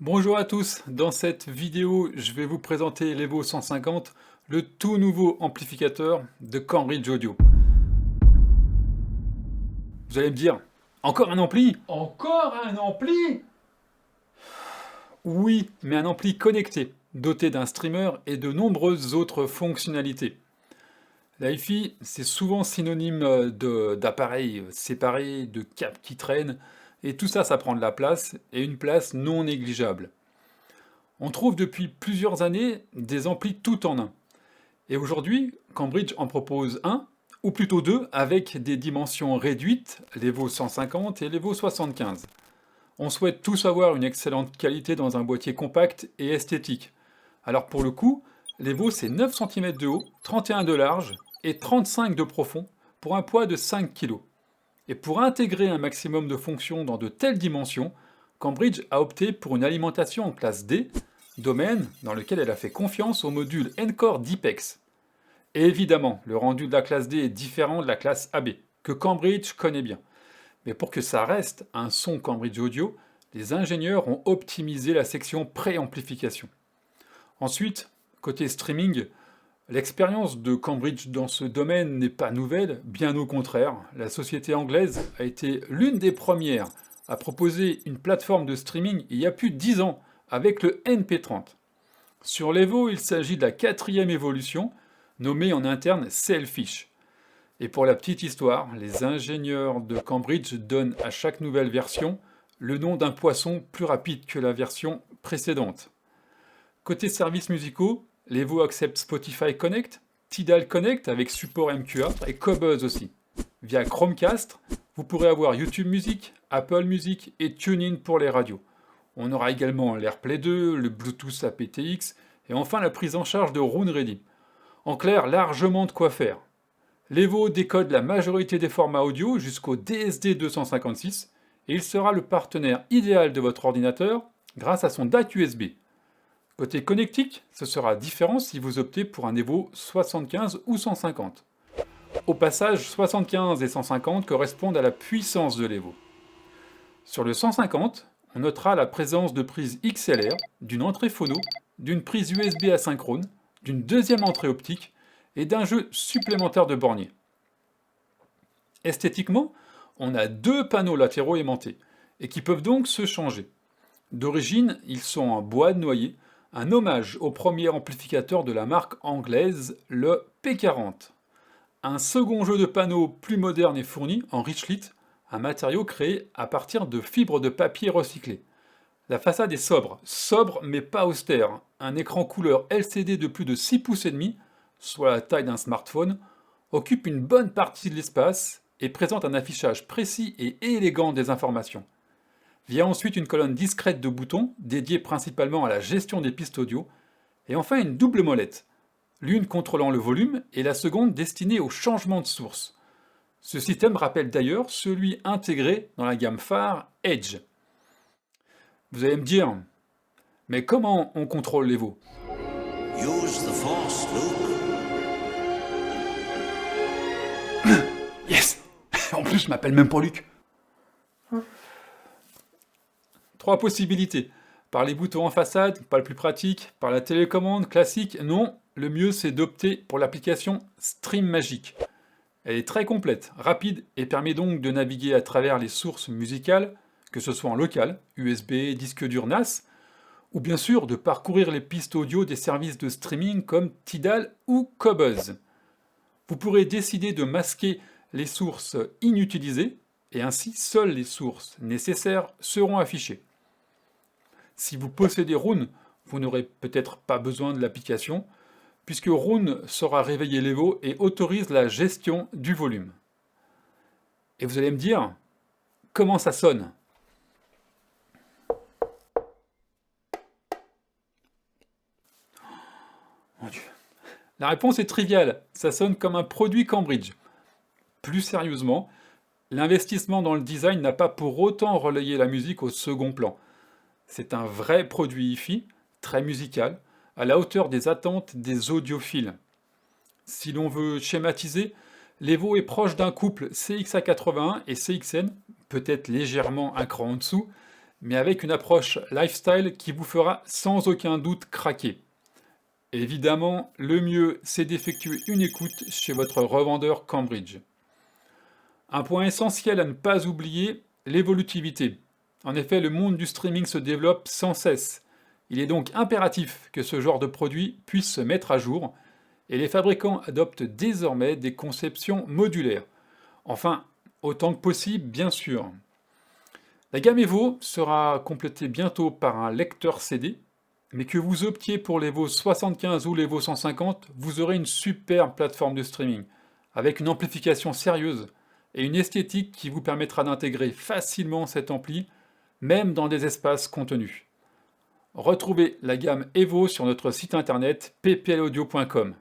Bonjour à tous, dans cette vidéo je vais vous présenter l'Evo 150, le tout nouveau amplificateur de Cambridge Audio. Vous allez me dire, encore un ampli? Encore un ampli? Oui, mais un ampli connecté, doté d'un streamer et de nombreuses autres fonctionnalités. La hi-fi, c'est souvent synonyme d'appareils séparés, de câbles qui traînent, et tout ça, ça prend de la place, et une place non négligeable. On trouve depuis plusieurs années des amplis tout en un. Et aujourd'hui, Cambridge en propose un, ou plutôt deux, avec des dimensions réduites, l'Evo 150 et l'Evo 75. On souhaite tous avoir une excellente qualité dans un boîtier compact et esthétique. Alors pour le coup, l'Evo c'est 9 cm de haut, 31 de large et 35 de profond, pour un poids de 5 kg. Et pour intégrer un maximum de fonctions dans de telles dimensions, Cambridge a opté pour une alimentation en classe D, domaine dans lequel elle a fait confiance au module Ncore d'IPEX. Et évidemment, le rendu de la classe D est différent de la classe AB, que Cambridge connaît bien. Mais pour que ça reste un son Cambridge Audio, les ingénieurs ont optimisé la section préamplification. Ensuite, côté streaming, l'expérience de Cambridge dans ce domaine n'est pas nouvelle, bien au contraire. La société anglaise a été l'une des premières à proposer une plateforme de streaming il y a plus de 10 ans, avec le NP30. Sur l'Evo, il s'agit de la 4e évolution, nommée en interne Sailfish. Et pour la petite histoire, les ingénieurs de Cambridge donnent à chaque nouvelle version le nom d'un poisson plus rapide que la version précédente. Côté services musicaux, l'Evo accepte Spotify Connect, Tidal Connect avec support MQA et Qobuz aussi. Via Chromecast, vous pourrez avoir YouTube Music, Apple Music et TuneIn pour les radios. On aura également l'AirPlay 2, le Bluetooth aptX et enfin la prise en charge de Roon Ready. En clair, largement de quoi faire. L'Evo décode la majorité des formats audio jusqu'au DSD 256 et il sera le partenaire idéal de votre ordinateur grâce à son DAC USB. Côté connectique, ce sera différent si vous optez pour un Evo 75 ou 150. Au passage, 75 et 150 correspondent à la puissance de l'Evo. Sur le 150, on notera la présence de prises XLR, d'une entrée phono, d'une prise USB asynchrone, d'une deuxième entrée optique et d'un jeu supplémentaire de bornier. Esthétiquement, on a deux panneaux latéraux aimantés, et qui peuvent donc se changer. D'origine, ils sont en bois de noyer, un hommage au premier amplificateur de la marque anglaise, le P40. Un second jeu de panneaux plus moderne est fourni en Richlit, un matériau créé à partir de fibres de papier recyclées. La façade est sobre mais pas austère. Un écran couleur LCD de plus de 6 pouces et demi, soit la taille d'un smartphone, occupe une bonne partie de l'espace et présente un affichage précis et élégant des informations. Vient ensuite une colonne discrète de boutons, dédiée principalement à la gestion des pistes audio, et enfin une double molette, l'une contrôlant le volume et la seconde destinée au changement de source. Ce système rappelle d'ailleurs celui intégré dans la gamme phare Edge. Vous allez me dire, mais comment on contrôle l'Evo? Use the Force, Luke. Yes! En plus, je m'appelle même pas Luc. Trois possibilités. Par les boutons en façade, pas le plus pratique. Par la télécommande classique, non. Le mieux, c'est d'opter pour l'application Stream Magic. Elle est très complète, rapide et permet donc de naviguer à travers les sources musicales, que ce soit en local, USB, disque dur NAS, ou bien sûr de parcourir les pistes audio des services de streaming comme Tidal ou Qobuz. Vous pourrez décider de masquer les sources inutilisées, et ainsi seules les sources nécessaires seront affichées. Si vous possédez Roon, vous n'aurez peut-être pas besoin de l'application, puisque Roon saura réveiller l'Evo et autorise la gestion du volume. Et vous allez me dire, comment ça sonne? Mon Dieu. La réponse est triviale, ça sonne comme un produit Cambridge. Plus sérieusement, l'investissement dans le design n'a pas pour autant relayé la musique au second plan. C'est un vrai produit hi-fi, très musical, à la hauteur des attentes des audiophiles. Si l'on veut schématiser, l'Evo est proche d'un couple CX-A81 et CXN, peut-être légèrement un cran en dessous, mais avec une approche lifestyle qui vous fera sans aucun doute craquer. Évidemment, le mieux, c'est d'effectuer une écoute chez votre revendeur Cambridge. Un point essentiel à ne pas oublier, l'évolutivité. En effet, le monde du streaming se développe sans cesse. Il est donc impératif que ce genre de produit puisse se mettre à jour, et les fabricants adoptent désormais des conceptions modulaires. Enfin, autant que possible, bien sûr. La gamme Evo sera complétée bientôt par un lecteur CD, mais que vous optiez pour l'Evo 75 ou l'Evo 150, vous aurez une superbe plateforme de streaming, avec une amplification sérieuse et une esthétique qui vous permettra d'intégrer facilement cet ampli, même dans des espaces contenus. Retrouvez la gamme Evo sur notre site internet pplaudio.com.